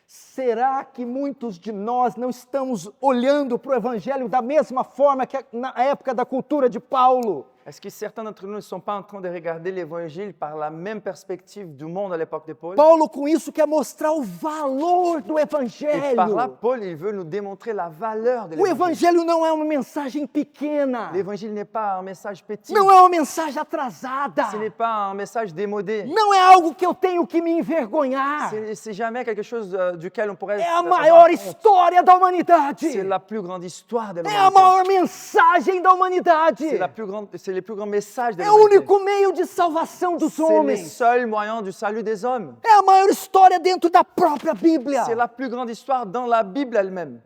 S2: Será que muitos de nós não estamos olhando para o evangelho da mesma forma que na época da cultura de Paulo?
S1: Est-ce que certains d'entre nous ne sont pas en train de regarder l'évangile par la même perspective du monde à l'époque de Paul?
S2: Paulo, com isso, quer mostrar o valor do
S1: Et par là,
S2: evangelho.
S1: Paul, il veut nous démontrer la valeur de
S2: O
S1: l'évangile.
S2: evangelho não é uma mensagem pequena.
S1: L'évangile n'est pas un message petit.
S2: Não é uma mensagem atrasada.
S1: Ce n'est pas un message démodé.
S2: Não é algo que eu tenho que me envergonhar.
S1: C'est jamais quelque chose duquel on pourrait
S2: É a
S1: avoir
S2: maior
S1: honte.
S2: história da humanidade.
S1: C'est la plus grande histoire de
S2: É a
S1: l'humanité.
S2: maior mensagem da humanidade.
S1: C'est les plus grands messages de
S2: É o
S1: l'humanité.
S2: único meio de salvação dos
S1: C'est les
S2: homens.
S1: seuls moyens du salut des hommes.
S2: É a maior história dentro da própria Bíblia.
S1: C'est la plus grande histoire dans la Bible elle-même.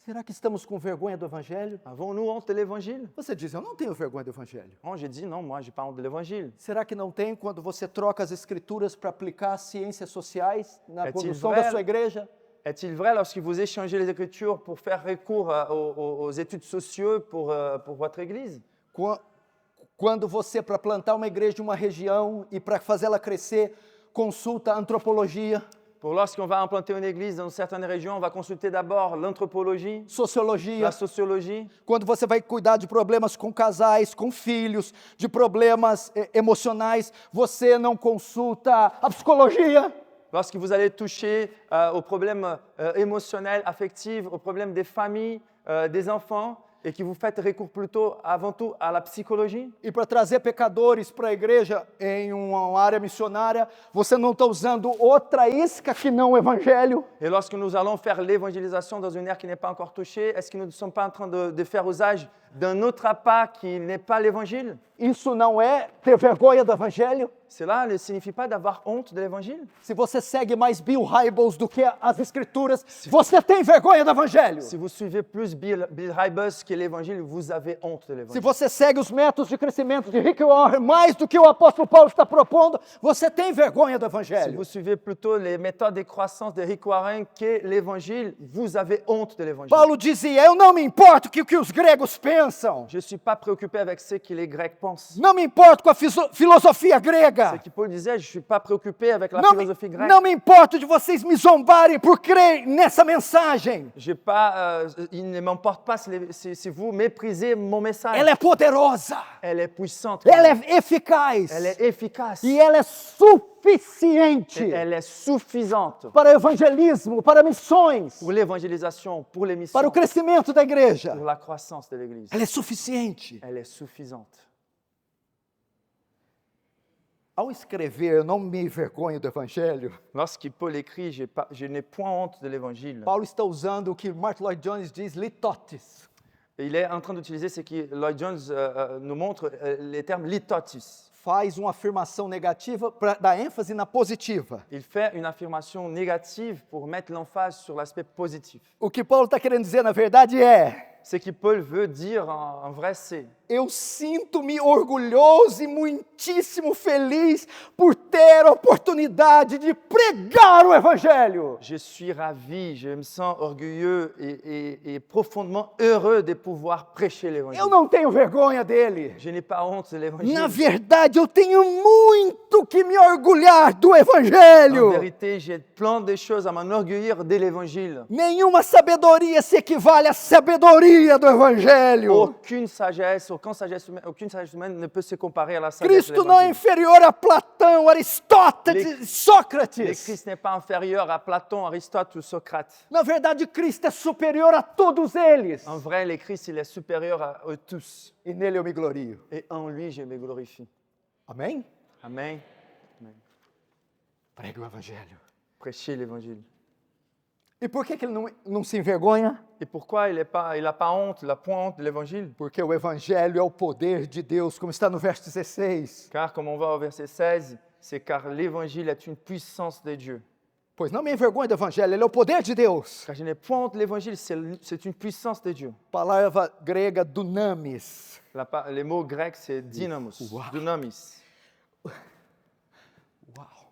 S2: Será que estamos com vergonha do Evangelho?
S1: Avons-nous honte de l'évangile?
S2: Você diz, eu não tenho vergonha do Evangelho.
S1: Non, j'ai dit non, moi, j'ai pas honte de l'évangile.
S2: Será que não tem quando você troca as escrituras para aplicar ciências sociais na
S1: É-t-il
S2: condução
S1: vrai?
S2: da sua igreja?
S1: Est-il vrai lorsque vous échangez les Écritures pour faire recours aux études sociales pour votre Église?
S2: Quando você, para plantar uma igreja em uma região e para fazê-la crescer, consulta a antropologia,
S1: Pour lorsqu'on va implanter une église dans certaines régions, on va consulter d'abord l'anthropologie,
S2: sociologia.
S1: la sociologie.
S2: Quando você vai cuidar de problemas com casais, com filhos, de problemas emocionais, você não consulta a psicologia.
S1: Lorsque vous allez toucher aux problèmes émotionnels, affectifs, aux problèmes des familles, des enfants, et que vous faites recours plutôt, avant tout, à la psychologie.
S2: E para trazer pecadores para a igreja em uma área missionária, você não está usando outra isca que não o evangelho.
S1: Et lorsque nous allons faire l'évangélisation dans une ère qui n'est pas encore touchée, est-ce que nous ne sommes pas en train de faire usage d'un autre appât qui n'est pas l'évangile?
S2: Isso não é ter vergonha do evangelho?
S1: Cela ne signifie pas d'avoir honte de l'évangile.
S2: Se você segue mais Bill Hybels do que as escrituras, você tem vergonha do evangelho.
S1: Si vous suivez plus Bill Hybels que l'évangile, vous avez honte de
S2: Se
S1: l'évangile.
S2: você segue os métodos de crescimento de Rick Warren mais do que o apóstolo Paulo está propondo, você tem vergonha do
S1: Si
S2: evangelho.
S1: vous suivez plutôt les méthodes de croissance de Rick Warren que l'évangile, vous avez honte de l'évangile.
S2: Paulo dizia, eu não me importo com o que os gregos pensam.
S1: Je ne suis pas préoccupé avec ce que les Grecs pensent.
S2: Não me importo com a filosofia grega.
S1: Ce que Paul disait, je ne suis pas préoccupé avec la
S2: Não
S1: philosophie grecque.
S2: não me importo de vocês me zombarem por crer nessa mensagem.
S1: Il ne m'importe pas si vous méprisez mon message.
S2: Ela é poderosa.
S1: Elle est puissante.
S2: Ela é eficaz.
S1: Elle est efficace.
S2: E ela é suficiente
S1: Elle est suffisante
S2: para o evangelismo, para missões,
S1: pour l'évangélisation, pour les missions,
S2: para o crescimento da igreja.
S1: pour la croissance de l'Église.
S2: Ela é suficiente.
S1: Elle est suffisante.
S2: Ao escrever, eu não me envergonho do evangelho,
S1: Lorsque Paul écrit, je n'ai point honte de l'Évangile,
S2: Paulo está usando o que Martin Lloyd Jones diz, litotes.
S1: il est en train d'utiliser ce que Lloyd Jones nous montre, les termes litotis.
S2: Faz uma afirmação negativa para dar ênfase na positiva.
S1: Il fait une affirmation négative pour mettre l'emphase sur l'aspect positif.
S2: O que Paulo está querendo dizer, na verdade, é:
S1: Ce que Paul veut dire en vrai, c'est
S2: eu sinto-me orgulhoso e muitíssimo feliz por ter a oportunidade de pregar o Evangelho.
S1: je suis ravi, je me sens orgueilleux et profondément heureux de pouvoir prêcher l'Évangile.
S2: Eu não tenho vergonha dele.
S1: Je n'ai pas honte de l'Évangile.
S2: Na verdade, eu tenho muito que me orgulhar do
S1: En
S2: Evangelho.
S1: vérité, j'ai plein de choses à m'enorgueillir de l'Évangile.
S2: Nenhuma sabedoria se equivale à sabedoria do Evangelho.
S1: Aucune sagesse humaine ne peut se comparer à la sagesse de
S2: Cristo não é
S1: l'Évangile.
S2: inferior a Platão, Aristóteles,
S1: Le
S2: Sócrates.
S1: Christ n'est pas inférieur à Platon, Aristote ou Socrate.
S2: Na verdade, Cristo é superior a todos eles.
S1: En vrai, le Christ, il est supérieur à eux tous.
S2: E nele eu me glorio.
S1: Et en lui, je me glorifie.
S2: Amém?
S1: Amen.
S2: Pregue o Evangelho.
S1: Prêchez l'Évangile.
S2: E por que ele não se envergonha?
S1: Et pourquoi il n'a pas honte, il n'a point honte de l'Évangile?
S2: Porque o Evangelho é o poder de Deus, como está no verso 16.
S1: Car, comme on va au verset 16, c'est car l'Évangile est une puissance de Dieu.
S2: Pois não me envergonhe do Evangelho, ele é o poder de Deus.
S1: Car je n'ai point honte de l'Évangile, c'est une puissance de Dieu.
S2: Palavra grega dunamis.
S1: Les mots grecs, c'est dynamos,
S2: Uau.
S1: dunamis.
S2: Uau!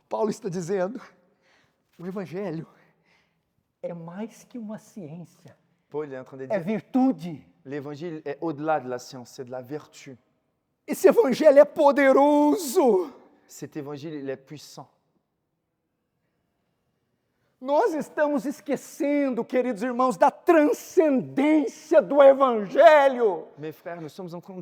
S2: Paulo está dizendo, o Evangelho é mais que uma ciência,
S1: Paul est en train de
S2: é
S1: dire,
S2: virtude.
S1: l'Évangile est au-delà de la science, c'est de la vertu.
S2: Esse Evangelho é poderoso.
S1: Cet Évangile, il est puissant.
S2: Nós estamos esquecendo, queridos irmãos, da transcendência do Evangelho.
S1: Mes frères, nous sommes en train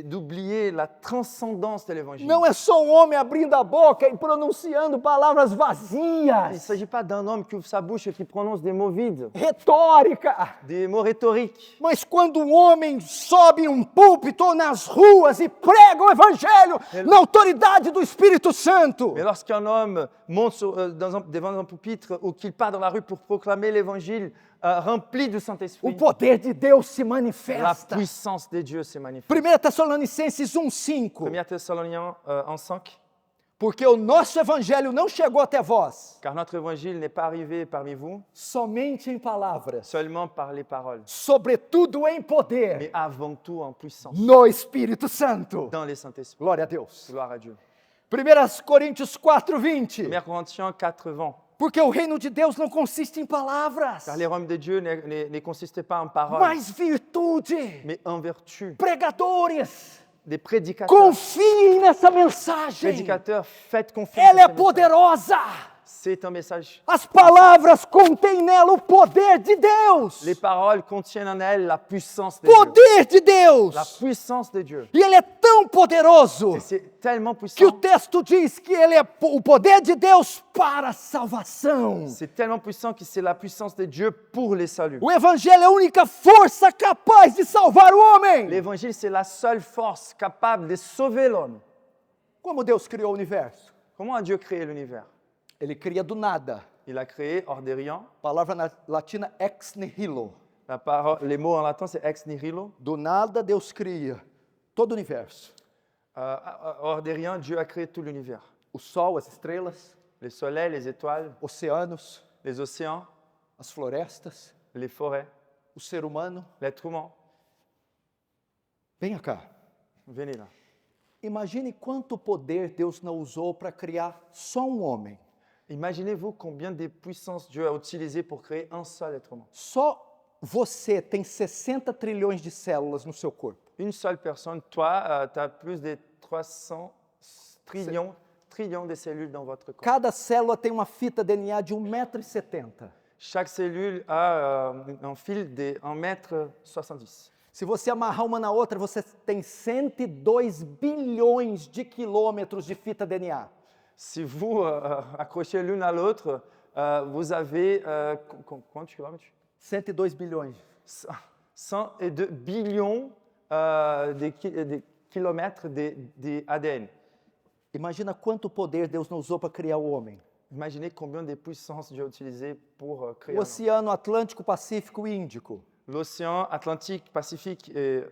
S1: d'oublier la transcendance de l'Évangile.
S2: Não é só um homem abrindo a boca e pronunciando palavras
S1: Il ne
S2: vazias,
S1: s'agit pas d'un homme qui ouvre sa bouche et qui prononce des mots vides,
S2: retórica.
S1: des mots rhétoriques.
S2: Mas quando um homem sobe em um púlpito ou nas ruas e prega o Evangelho na autoridade do Espírito Santo,
S1: Mais lorsqu'un homme monte devant un pupitre ou qu'il part dans la rue pour proclamer l'évangile rempli du
S2: o
S1: Saint-Esprit.
S2: poder de Deus se
S1: La
S2: manifesta.
S1: puissance de Dieu se manifeste.
S2: 1 Tessalonicenses 1:5.
S1: 1 Thessaloniciens 1:5.
S2: Porque o nosso evangelho não chegou até vós
S1: Car notre évangile n'est pas arrivé parmi vous
S2: somente em palavras,
S1: seulement par les paroles,
S2: sobretudo em poder,
S1: mais avant tout en puissance,
S2: no Espírito Santo.
S1: dans les Saint-Esprit.
S2: Glória a Deus.
S1: Gloire à Dieu.
S2: 1 Coríntios 4:20.
S1: 1 Corinthiens 4:20.
S2: Porque o reino de Deus não consiste em palavras,
S1: Car les royaumes de Dieu ne consistent pas en paroles,
S2: mas virtude.
S1: mais en vertu.
S2: Pregadores,
S1: Des prédicateurs.
S2: confiem nessa mensagem.
S1: Prédicateurs, faites confiance.
S2: Ela
S1: à
S2: é
S1: ce message.
S2: poderosa.
S1: C'est un message.
S2: As palavras contêm nela o poder de Deus.
S1: Les paroles contiennent en elles la puissance de Dieu.
S2: Poder de Deus.
S1: La puissance de Dieu.
S2: E ele é tão poderoso
S1: Et c'est tellement
S2: que o
S1: puissant.
S2: texto diz que ele é o poder de Deus para a salvação.
S1: C'est tellement puissant que c'est la puissance de Dieu pour les saluts.
S2: O evangelho é a única força capaz de salvar o homem.
S1: L'évangile, c'est la seule force capable de sauver l'homme.
S2: Como Deus criou o universo?
S1: Comment a Dieu créé l'univers?
S2: Ele cria do nada.
S1: Il a créé hors de rien.
S2: Palavra latina ex nihilo.
S1: Les mots en latin, c'est ex nihilo.
S2: Do nada Deus cria todo o universo.
S1: Hors de rien, Dieu a créé tout l'univers.
S2: O sol, as estrelas,
S1: Les soleils, les étoiles,
S2: oceanos,
S1: les océans,
S2: as florestas,
S1: les forêts,
S2: o ser humano.
S1: l'être humain.
S2: Venha cá.
S1: Venez là.
S2: Imagine quanto poder Deus não usou para criar só um homem.
S1: Imaginez-vous combien de puissance Dieu a utilisé pour créer un seul être humain.
S2: Só você tem 60 trilhões de células no seu corpo.
S1: Une seule personne, toi, tu as plus de 300 trillions de cellules dans votre corps.
S2: Cada célula tem uma fita DNA de 1,70 m.
S1: Chaque cellule a un fil de 1,70 m.
S2: Se você amarrar uma na outra, você tem 102 bilhões de quilômetros de fita DNA.
S1: Si vous accrochez l'une à l'autre, vous avez combien de kilomètres?
S2: 102 bilhões.
S1: 102 billions de kilomètres de ADN.
S2: Imagina quanto poder Deus não usou para criar o homem.
S1: Imaginez combien de puissance Dieu a utilisé pour créer
S2: O Oceano Atlântico, Pacífico e Índico.
S1: l'océan Atlantique, Pacifique et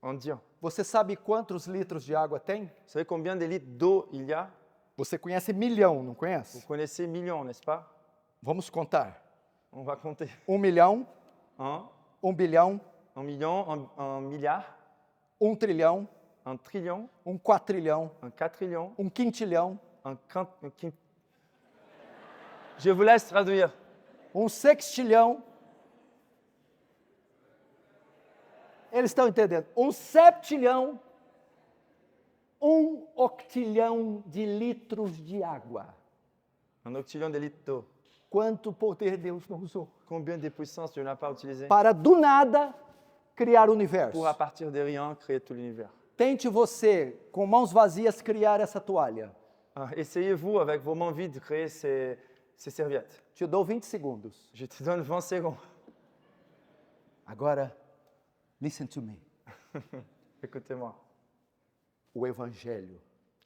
S1: Indien.
S2: Você sabe quantos litros de água tem?
S1: Vous savez combien de litres d'eau il y a?
S2: Você conhece milhão, não
S1: Vous
S2: conhece?
S1: connaissez millions, n'est-ce pas?
S2: Vamos contar.
S1: On va compter.
S2: 1 milhão, 1 bilhão,
S1: 1 million, un milliard,
S2: 1 trilhão,
S1: un trillion,
S2: 1 quatrilhão,
S1: un quadrillion,
S2: 1 quintilhão,
S1: un quintillion. Je vous laisse traduire.
S2: 1 sextilhão. Eles estão entendendo. 1 septilhão, 1 octilhão de litros de água.
S1: Un octillion de litres d'eau.
S2: Quanto poder Deus não usou
S1: Combien de puissance Dieu n'a pas utilisé
S2: para do nada criar o universo.
S1: pour, à partir de rien, créer tout l'univers.
S2: Tente você, com mãos vazias, criar essa toalha.
S1: Essayez-vous, avec vos mains vides, de créer ces serviettes.
S2: Te dou 20 segundos.
S1: Je te donne 20 secondes.
S2: Agora, listen to me.
S1: Écoutez-moi.
S2: O Evangelho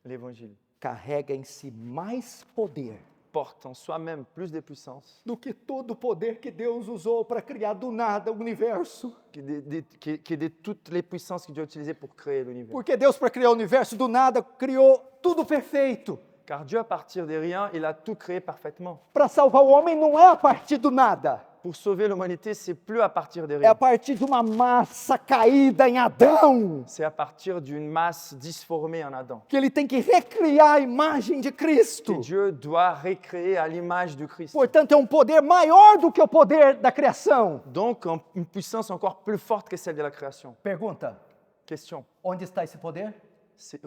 S1: L'évangile
S2: carrega em si mais poder
S1: porte en soi-même plus de puissance
S2: do que todo o poder que Deus usou para criar do nada o universo.
S1: que de toutes les puissances que Dieu a utilisées pour créer l'univers.
S2: Porque Deus, para criar o universo do nada, criou tudo perfeito.
S1: Car Dieu, à partir de rien, il a tout créé parfaitement.
S2: Para salvar o homem não é a partir do nada.
S1: Pour sauver l'humanité, c'est plus à partir de
S2: É a
S1: rien.
S2: partir de uma massa caída em Adão.
S1: C'est à partir d'une masse disformée en Adam.
S2: Que ele tem que recriar a imagem de
S1: Que
S2: Cristo.
S1: Dieu doit recréer à l'image du Christ.
S2: Portanto, é um poder maior do que o poder da criação.
S1: Donc, une puissance encore plus forte que celle de la création.
S2: Pergunta:
S1: Question.
S2: onde está esse poder?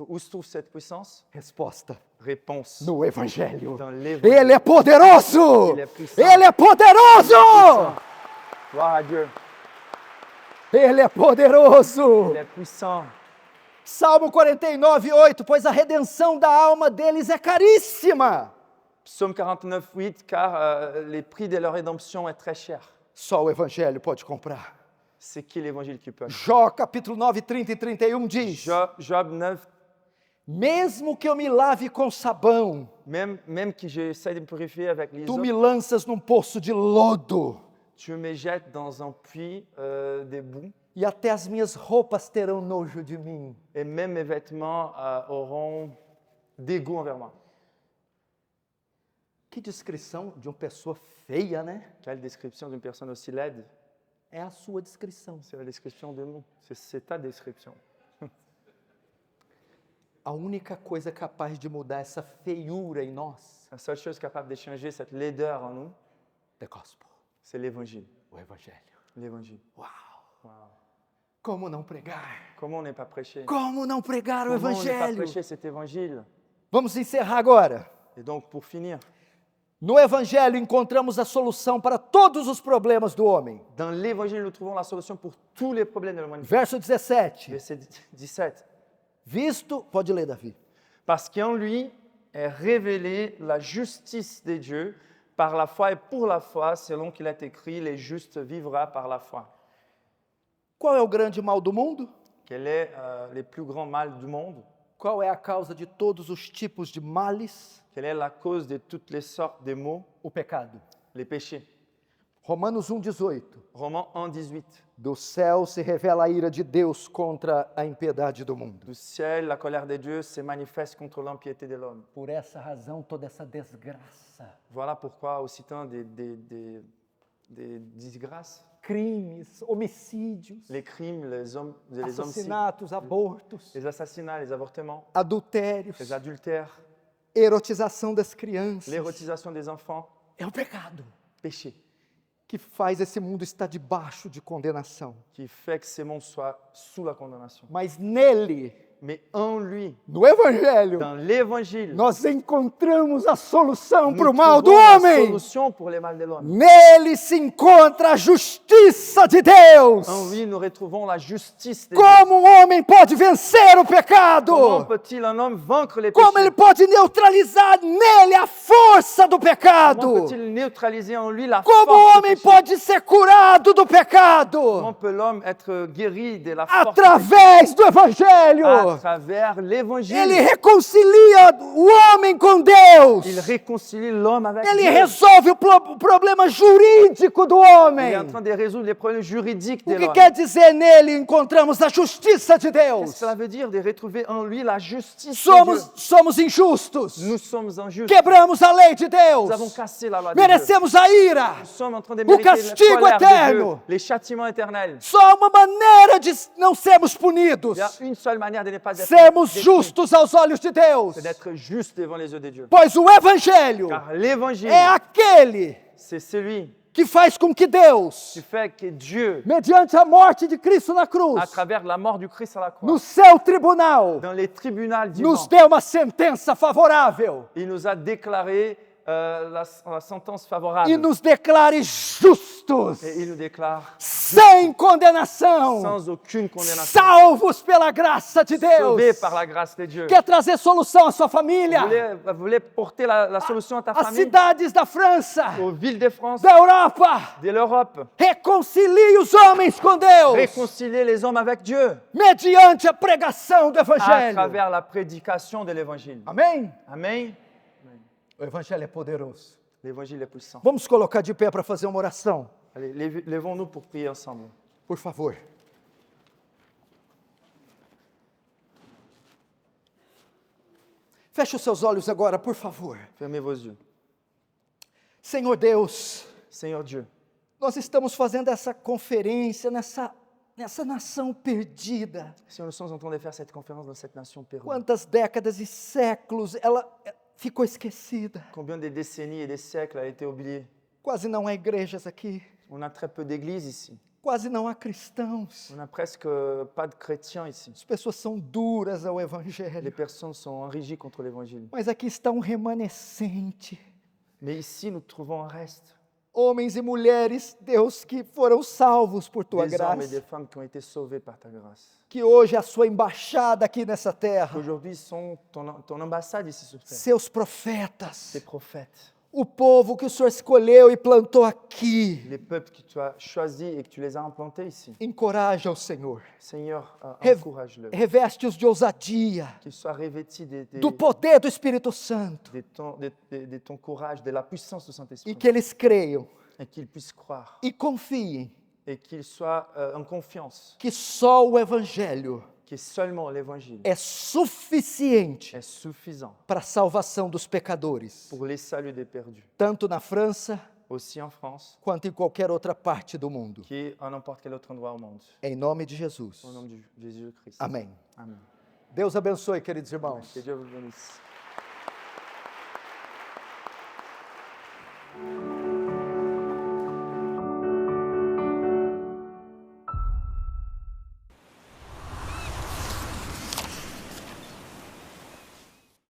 S1: Où se trouve cette puissance?
S2: Resposta:
S1: Réponse.
S2: no Evangelho.
S1: Dans l'évangile.
S2: Ele é poderoso!
S1: Ele é puissant.
S2: Ele é poderoso!
S1: Gloire à Dieu.
S2: Ele é poderoso!
S1: Il est puissant.
S2: Salmo 49, 8: pois a redenção da alma deles é caríssima.
S1: Psaume 49, 8, car le prix de leur rédemption est très cher.
S2: Só o Evangelho pode comprar.
S1: C'est qui l'évangile qui peut acheter?
S2: Jó capítulo 9, 30 e 31 diz:
S1: Job 9,
S2: Mesmo que eu me lave com sabão,
S1: même que j'essaie de me purifier avec
S2: tu
S1: l'hysope,
S2: me lanças num poço de lodo,
S1: tu me jettes dans un puits d'éboue,
S2: e até as minhas roupas terão nojo de mim.
S1: et même mes vêtements auront dégoût envers moi.
S2: Que descrição de uma pessoa feia, né?
S1: Quelle description d'une personne aussi laide?
S2: É a sua descrição.
S1: C'est la description de nous. C'est ta description.
S2: A única coisa capaz de mudar essa feiura em nós,
S1: La seule chose capable de changer cette laideur en nous,
S2: the gospel,
S1: c'est l'évangile.
S2: o evangelho.
S1: L'évangile.
S2: Uau!
S1: Wow.
S2: Como não pregar?
S1: Comment on n'est pas prêché?
S2: Como não pregar o
S1: Comment on n'est pas
S2: evangelho?
S1: prêché cet évangile?
S2: Vamos encerrar agora.
S1: Et donc, pour finir,
S2: No evangelho encontramos a solução para todos os problemas do homem.
S1: dans l'évangile, nous trouvons la solution pour tous les problèmes de l'humanité.
S2: Verso 17.
S1: Verset 17.
S2: Visto, pode ler, Davi.
S1: Parce qu'en lui est révélée la justice des dieux par la foi et pour la foi, selon qu'il est écrit, les justes vivra par la foi.
S2: Qual é o grande mal do mundo?
S1: Quel est le plus grand mal du monde?
S2: Qual é a causa de todos os tipos de males?
S1: Quelle est la cause de toutes les sortes de maux?
S2: O pecado.
S1: Les péchés.
S2: Romanos 1,18.
S1: Romains 1,18.
S2: Do céu se revela a ira de Deus contra a impiedade do mundo.
S1: Du ciel, la colère de Dieu se manifeste contre l'impiété de l'homme.
S2: Por essa razão, toda essa desgraça,
S1: Voilà pourquoi, aussitôt des disgrâces,
S2: crimes, homicídios,
S1: les crimes, les homicides,
S2: assassinatos, abortos,
S1: les assassinats, les avortements,
S2: adultérios,
S1: les adultères,
S2: erotização das crianças.
S1: l'érotisation des enfants,
S2: É o pecado
S1: péché,
S2: que faz esse mundo estar debaixo de condenação.
S1: qui fait que ce monde soit sous la condamnation.
S2: Mas nele,
S1: Mais en lui,
S2: no Evangelho,
S1: dans l'évangile,
S2: nós encontramos a solução
S1: nous
S2: para o mal do
S1: trouvons la
S2: homem.
S1: solution pour les mal de l'homme.
S2: Nele se encontra a justiça de Deus.
S1: En lui, nous retrouvons la justice de Dieu.
S2: Como um homem pode vencer o pecado?
S1: Comment peut-il un homme vaincre les
S2: Como ele
S1: péchés?
S2: pode neutralizar nele a força do
S1: Comment
S2: pecado?
S1: peut-il neutraliser en lui la
S2: Como o
S1: force du
S2: homem
S1: péché?
S2: pode ser curado do
S1: Comment
S2: pecado?
S1: peut l'homme être guéri de la force du
S2: Através do
S1: péché?
S2: Evangelho.
S1: À travers
S2: Ele
S1: l'évangile.
S2: reconcilia o homem com Deus.
S1: Il réconcilie l'homme avec
S2: Ele
S1: Dieu.
S2: resolve o problema jurídico do
S1: Il est
S2: homem.
S1: en train de résoudre les problèmes juridiques de
S2: O que
S1: l'homme.
S2: quer dizer nele encontramos a justiça de
S1: Qu'est-ce
S2: Deus?
S1: que cela veut dire de retrouver en lui la justice de Dieu?
S2: Somos injustos.
S1: Nous sommes injustes.
S2: Quebramos a lei de
S1: Nous avons
S2: Deus.
S1: cassé la loi de Dieu.
S2: Merecemos a ira.
S1: Nous sommes en train de mériter la
S2: castigo
S1: colère de Dieu,
S2: eterno.
S1: les châtiments éternels.
S2: Só há uma maneira de não sermos punidos.
S1: Il y a une seule manière de ne pas être
S2: Sermos
S1: détruit,
S2: justos aos olhos de Deus.
S1: c'est d'être juste devant les yeux de Dieu.
S2: Pois o Evangelho
S1: Car l'évangile,
S2: é aquele
S1: c'est celui
S2: que faz com que Deus,
S1: qui fait que Dieu,
S2: mediante a morte de Cristo na cruz,
S1: à travers la mort du Christ à la croix,
S2: no seu tribunal,
S1: dans les tribunaux divins,
S2: nos dê uma sentença favorável
S1: il nous a déclaré la sentence favorable.
S2: e nos declare justos,
S1: Et il nous déclare
S2: sem condenação,
S1: sans aucune condamnation,
S2: salvos pela graça de
S1: sauvés
S2: Deus.
S1: par la grâce de Dieu.
S2: Quer trazer solução à sua família,
S1: Vous voulez porter la solution à ta
S2: às
S1: famille,
S2: cidades da França,
S1: aux villes de France,
S2: da Europa.
S1: de l'Europe.
S2: Reconcilie os homens com Deus,
S1: Réconcilier les hommes avec Dieu
S2: mediante a pregação do
S1: à
S2: Evangelho.
S1: travers la prédication de l'Évangile.
S2: Amém?
S1: Amen.
S2: O Evangelho é poderoso.
S1: L'Évangile est puissant.
S2: Vamos colocar de pé para fazer uma oração,
S1: Allez, levons-nous pour prier ensemble.
S2: por favor. Feche os seus olhos agora, por favor.
S1: Fermez vos yeux.
S2: Senhor Deus,
S1: Seigneur Dieu,
S2: nós estamos fazendo essa conferência nessa nação perdida.
S1: si nous sommes en train de faire cette conférence dans cette nation perdue,
S2: Quantas décadas e séculos ela ficou esquecida.
S1: combien de décennies et des siècles a été oublié?
S2: Quase não há igrejas aqui.
S1: On a très peu d'églises ici.
S2: Quase não há cristãos.
S1: On n'a presque pas de chrétiens ici.
S2: As pessoas são duras ao
S1: Les
S2: Evangelho.
S1: personnes sont enrigies contre l'Évangile.
S2: Mas aqui está um remanescente.
S1: Mais ici, nous trouvons un reste.
S2: Homens e mulheres, Deus, que foram salvos por Tua
S1: Des hommes et des
S2: graça.
S1: femmes qui ont été sauvés par ta grâce.
S2: Que hoje é a Sua embaixada aqui nessa terra.
S1: Aujourd'hui, sont ton ambassade ici sur terre.
S2: Seus profetas.
S1: Tes prophètes.
S2: o povo que o Senhor escolheu e plantou aqui.
S1: les peuples que tu as choisis et que tu les as implantés ici.
S2: Encoraja o Senhor.
S1: Seigneur,
S2: Rev-
S1: encourage-le.
S2: Reveste-os de ousadia,
S1: Qu'il soit revêti
S2: do poder do Espírito Santo,
S1: de ton courage, de la puissance du
S2: e
S1: Saint-Esprit.
S2: que eles creiam
S1: Et qu'il puisse croire.
S2: e confiem
S1: Et qu'il soit en confiance.
S2: que só o Evangelho
S1: Que seulement l'évangile
S2: é suficiente
S1: est suffisant
S2: para a salvação dos pecadores,
S1: pour les saluts des perdus.
S2: tanto na França
S1: Aussi en France
S2: quanto em qualquer outra parte do mundo.
S1: qu'en n'importe quel autre endroit au monde.
S2: Em nome de Jesus.
S1: Au nom de Jésus-Christ.
S2: Amém.
S1: Amen.
S2: Deus abençoe, queridos irmãos.
S1: Que Dieu vous bénisse.